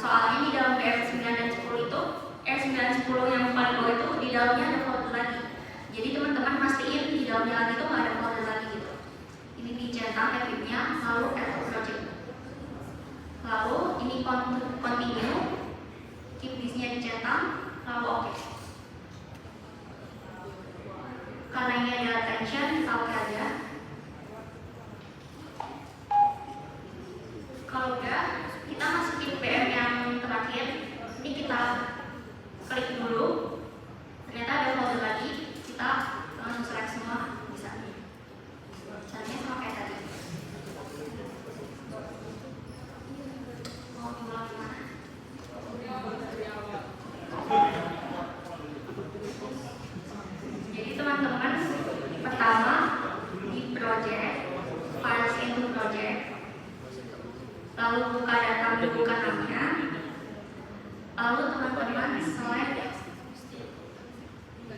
soalnya di dalam BM 9 dan 10 itu 9 10 yang paling bawah itu di dalamnya ada folder lagi. Jadi teman-teman pastiin di dalamnya lagi itu nggak ada folder lagi gitu. Ini dicetak epic-nya, lalu add to project. Lalu ini continue, keep this-nya dicetak, lalu oke. Karena ini ada attention, kita oke aja. Kalau udah, kita masukin BM yang terakhir. Ini kita klik dulu. Ternyata ada folder lagi. Kita langsung select semua, bisa. Caranya sama kayak tadi. Mau diulang gimana? Jadi teman-teman, pertama di project, files into project, lalu buka data, buka namanya, lalu teman-teman select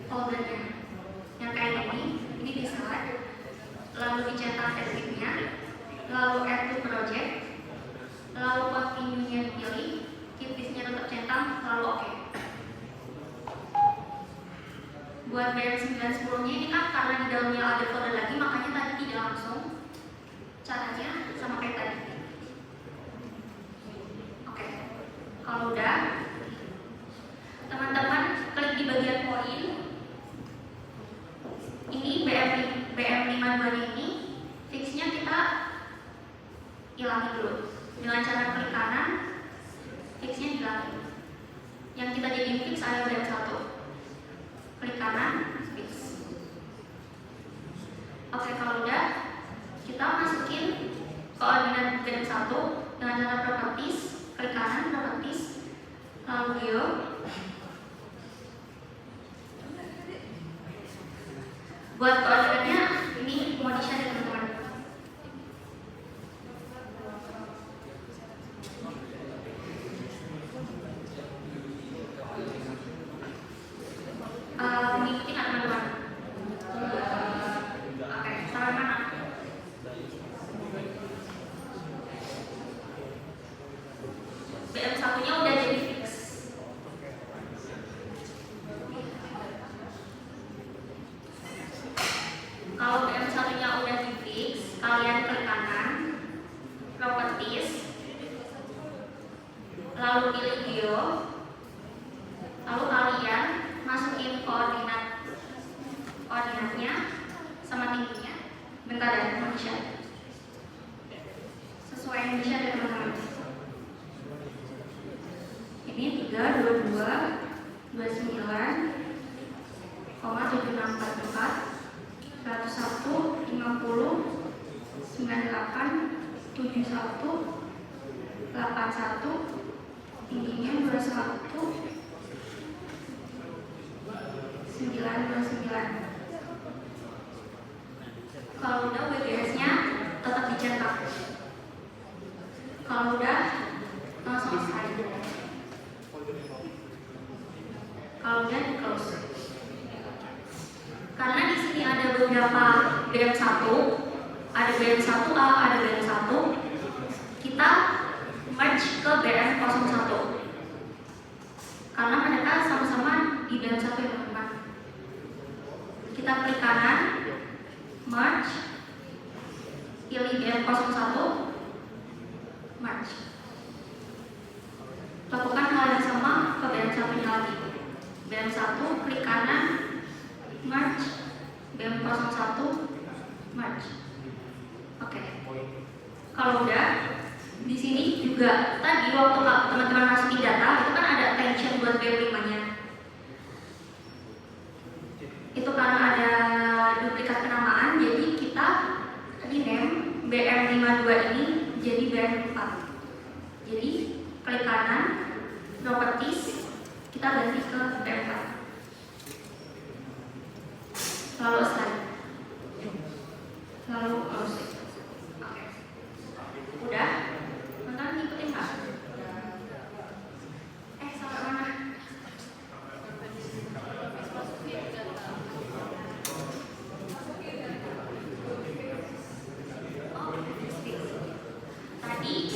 foldernya yang kayak ini di select, lalu dicetak epic-nya, lalu add to project, lalu continue-nya dipilih, keep this-nya tetap cetak, lalu oke. Buat BM 9 10-nya ini kan karena di dalamnya ada folder lagi, makanya tadi tidak langsung. Caranya sama kayak tadi. Oke. Kalau udah, teman-teman klik di bagian poin. Ini BM 52 ini fix-nya kita hilangin dulu. Dengan cara klik kanan, fix-nya hilangin. Yang kita jadi fix ada BM 1. Klik kanan, fix. Oke, kalau udah, kita masukin koordinat BM 1 dengan cara properties, klik kanan, properties, lalu geo. Buat koordinatnya, ini mau di-share ya teman-teman. Mengikuti nggak teman-teman? Oke, sampai mana? BM 1-nya udah jadi fix. Kalau BM 1-nya udah di fix, kalian klik kanan, properties, lalu pilih geo, lalu kalian masukin koordinatnya sama tingginya. Bentar ya, mau di-share. Sesuai yang di-share ya teman-teman. Ini 322 29 7644 101 50 98 71 81 tingginya 21 929. Kalau udah WGS-nya tetap dicetak. Kalau udah langsung selesai. Kalau udah di close. Karena di sini ada beberapa BM 1, ada BM 1A, ada BM 1. Kita merge ke BM 01. Karena mereka sama-sama di BM 1 ya teman-teman. Kita klik kanan, merge, pilih BM 01, merge. Lakukan hal yang sama ke BM 1-nya lagi. BM 1, klik kanan, merge, BM 01, merge. Oke. Kalau udah, di sini juga tadi waktu teman-teman masukin data, itu kan ada attention buat BM 5-nya. Itu karena ada duplikat penamaan, jadi kita rename BM 52 ini jadi BM 4. Jadi klik kanan, properties, kita ganti ke BM 4. Lalu slide, lalu close. Oke. Udah? Teman-teman ngikutin nggak? Sampai mana? Tadi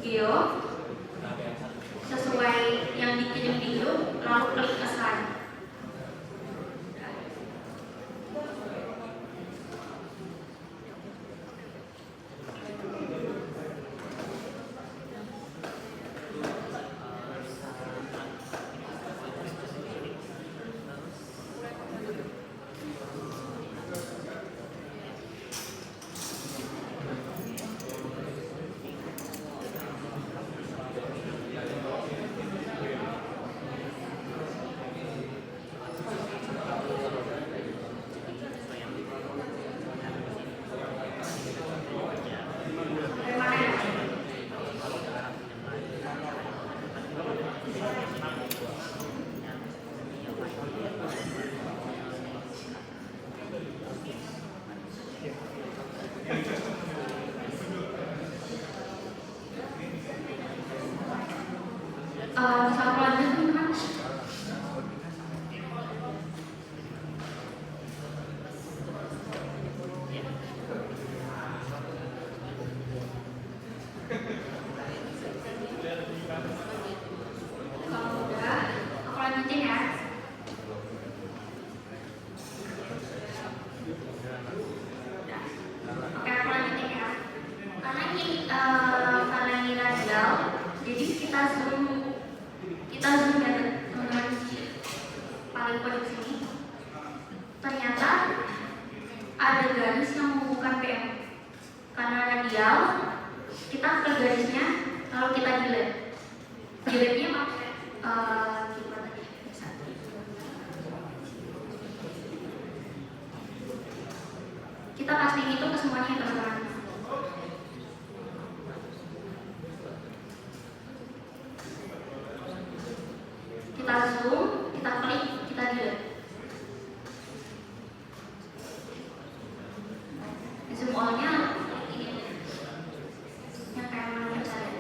geo sesuai yang dikirim di grup, lalu klik assign. Bisa aku lanjut teman-teman? Kalau udah, aku lanjutin ya. Oke, aku lanjutin ya. Karena ini radial, jadi kita zoom ya teman-teman, paling pojok sini. Ternyata ada garis yang menghubungkan PM. Karena radial, kita ke garisnya, lalu kita delete. Delete-nya pakai keyboard aja. Bisa. Kita pastiin itu ke semuanya teman-teman. Kita zoom, kita klik, kita delete. Zoom all-nya ini yang kayak mana saya.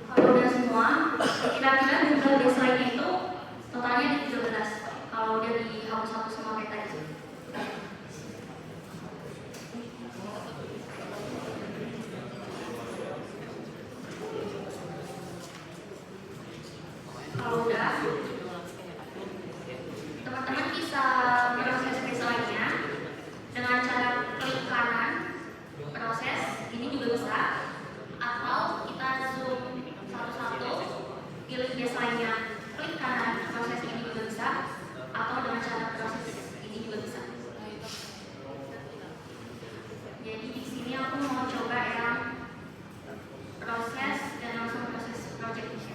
Kalau udah semua, kira-kira Google baseline-nya itu totalnya di 13. Kalau udah dihapus-hapus semua kayak tadi. Kalau udah, teman-teman bisa proses baseline-nya dengan cara klik kanan, proses ini juga bisa, atau kita zoom satu-satu, pilih baseline-nya, klik kanan, proses ini juga bisa, atau dengan cara proses ini juga bisa. Jadi di sini aku mau coba yang proses dan langsung proses project ini.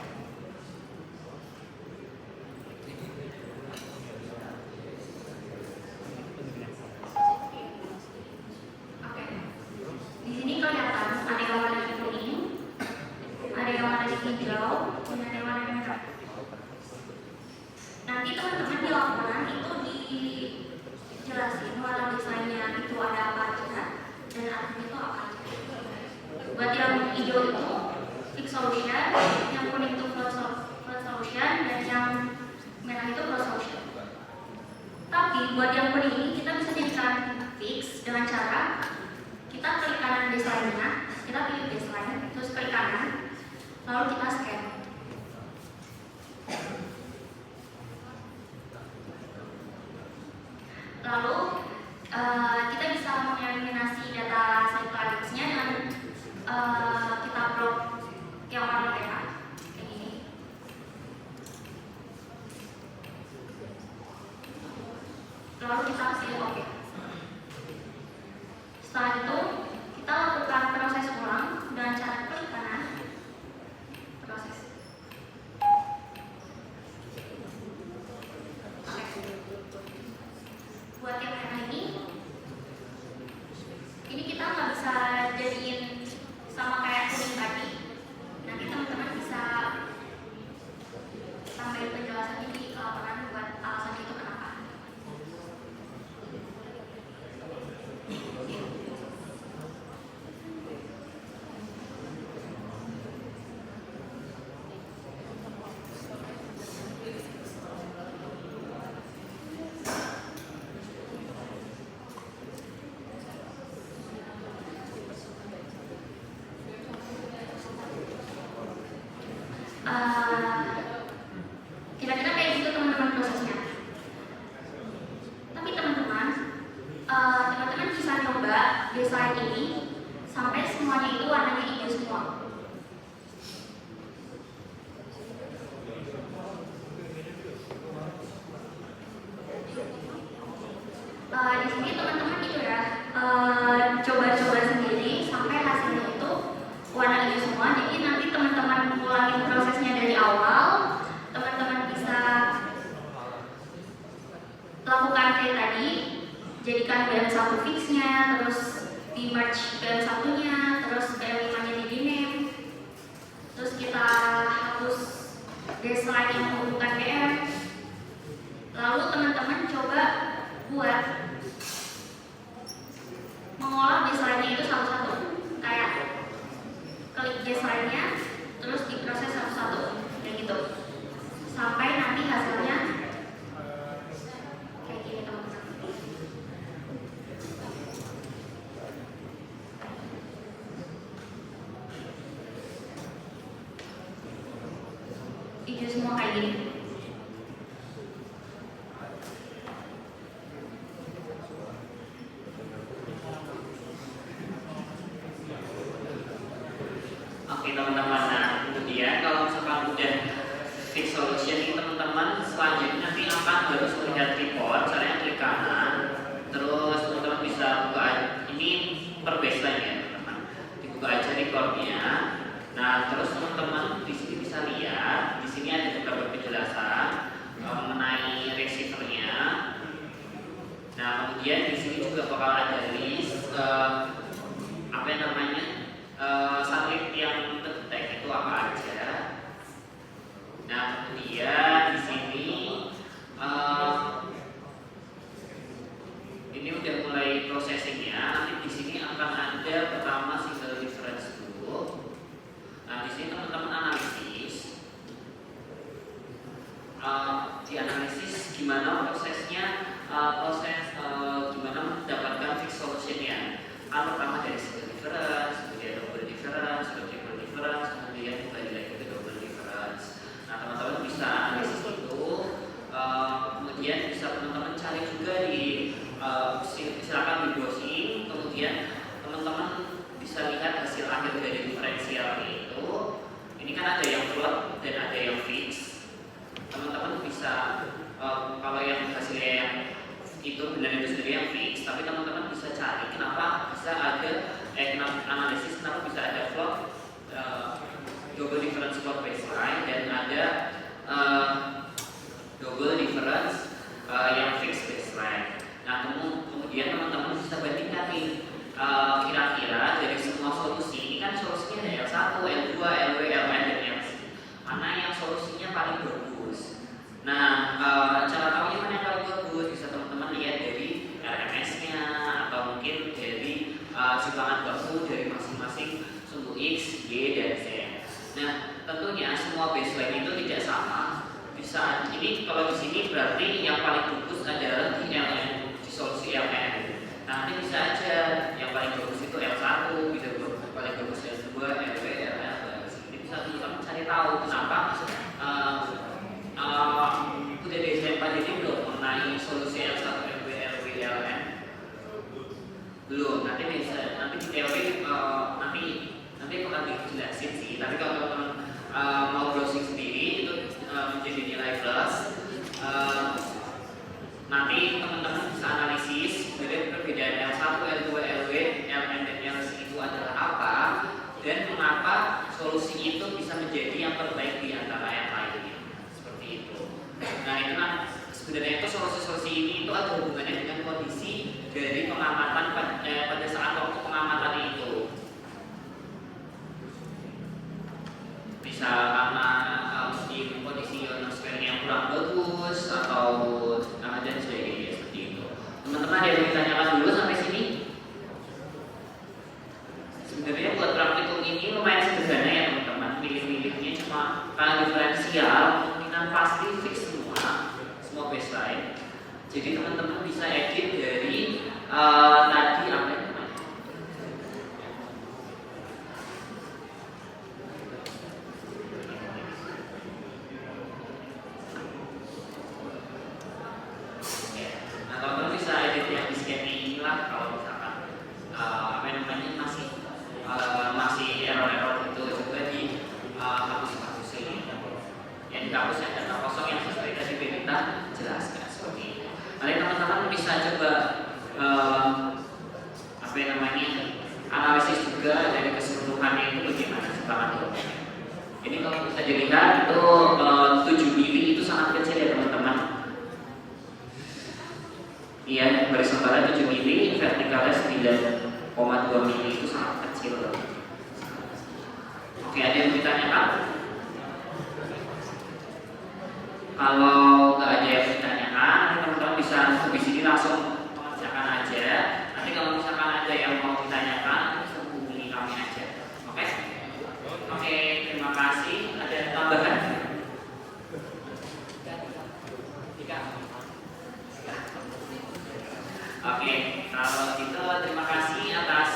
Oke, di sini kelihatan ada yang warna kuning, ada yang warna hijau, dan ada yang warna merah. Nanti teman-teman di laporan itu dijelasin warna desainnya itu ada apa aja dan artinya itu apa aja. Buat yang hijau itu fixed solution, yang kuning itu float solution, dan yang merah itu float solution. Tapi buat yang kuning ini kita bisa jadikan fix dengan cara kita klik kanan desainnya, kita pilih baseline, terus klik kanan, lalu kita scan. Lalu kita bisa mengeliminasi data cycladics-nya dengan kita plot yang warna merah kayak gini. Lalu kita pilih OK. Setelah itu kita lakukan proses ulang dengan cara klik kanan proses. Buat yang merah ini kita nggak bisa jadiin sama kayak kuning tadi. Nanti teman-teman bisa tambahin penjelasannya di laporan buat alasan itu kenapa. Kira-kira kayak gitu teman-teman prosesnya. Tapi teman-teman bisa coba desain ini sampai semuanya itu warnanya hijau semua. Di sini teman-teman itu ya coba-coba sendiri sampai hasilnya itu warna hijau semua. Jadi nanti teman-teman ulangin prosesnya dari awal. Teman-teman bisa lakukan kayak tadi, jadikan BM1 fixnya, terus di merge BM1-nya, terus BM5-nya di rename, terus kita hapus baseline yang menghubungkan BM. Lalu teman-teman coba buat mengolah baseline-nya itu satu-satu, kayak klik baseline-nya, terus diproses satu-satu, kayak gitu, sampai nanti hasilnya kayak gini teman-teman. Hijau semua kayak gini. Oke teman-teman, nah kemudian kalau misalkan udah fix solution ini teman-teman, selanjutnya nanti akan harus melihat report. Caranya klik kanan, terus teman-teman bisa buka ini per baseline ya teman-teman, dibuka aja reportnya. Nah terus teman-teman di sini bisa lihat, di sini ada beberapa penjelasan mengenai receivernya. Nah kemudian di sini juga bakal ada list apa yang namanya satelit yang terdetek itu apa aja. Nah kemudian di sini ini udah mulai prosesingnya. Nanti di sini akan ada pertama single difference dulu. Nah di sini teman-teman analisis, dianalisis gimana prosesnya, gimana mendapatkan fixed solution-nya. Pertama dari single difference, kemudian double difference, triple difference, kemudian kembali lagi ke double difference. Nah teman-teman bisa analisis itu, kemudian bisa teman-teman cari juga di silakan di browsing, kemudian teman-teman bisa lihat hasil akhir dari diferensial itu. Ini kan ada yang float dan ada yang fix. Teman-teman bisa kalau yang hasilnya yang itu benar itu sendiri yang fix, tapi teman-teman bisa cari kenapa bisa ada analisis kenapa bisa ada float double difference float baseline dan ada double difference yang fix baseline. Nah kemudian teman-teman bisa bandingkan nih kira-kira dari semua solusi ini kan solusinya ada L1, L2, LW, LN dan LC. Mana yang solusinya paling bagus? Nah cara tahunya mana yang paling bagus bisa teman-teman lihat dari RMS-nya atau mungkin dari simpangan waktu dari masing-masing sumbu X, Y, dan Z. Nah tentunya semua baseline itu tidak sama. Bisa ini kalau di sini berarti yang paling bagus adalah di LN, di solusi LN. Nah nanti bisa aja yang paling bagus itu L1, bisa paling bagus L2, LW, LN. Ini bisa teman-teman cari tahu kenapa udah disampaikan ini belum mengenai solusi L1, LW, LW, LN belum. Nanti bisa nanti di teori nanti akan dijelasin sih. Tapi kalau teman-teman mau browsing sendiri itu menjadi nilai plus. Nanti teman-teman bisa analisis dari perbedaan L1, L2, LW, ada yang ditanyakan dulu sampai sini? Sebenarnya buat praktikum ini lumayan sederhana ya teman-teman. Milih-milihnya cuma karena diferensial kemungkinan pasti fix semua baseline. Jadi teman-teman bisa edit dari tadi apa ya? Nah, teman-teman bisa edit yang di scan inilah kalau misalkan apa namanya masih error-error itu juga di kampus-kampus ini. Yang di kampus yang data kosong yang sesuai tadi kita jelaskan seperti ini. Nanti teman-teman bisa coba apa namanya analisis juga dari keseluruhannya itu bagaimana sekarang itu. Ini kalau bisa dilihat itu 7 mili itu sangat kecil ya teman-teman. Iya, horizontalnya 7 mili, vertikalnya 9,2 mili itu sangat kecil loh. Oke, ada yang ditanyakan? Kalau nggak ada yang ditanyakan, teman-teman bisa di sini langsung mengerjakan aja. Nanti kalau misalkan ada yang mau ditanyakan, bisa hubungi kami aja. Oke? Oke, terima kasih. Ada tambahan? Oke, kalau gitu terima kasih atas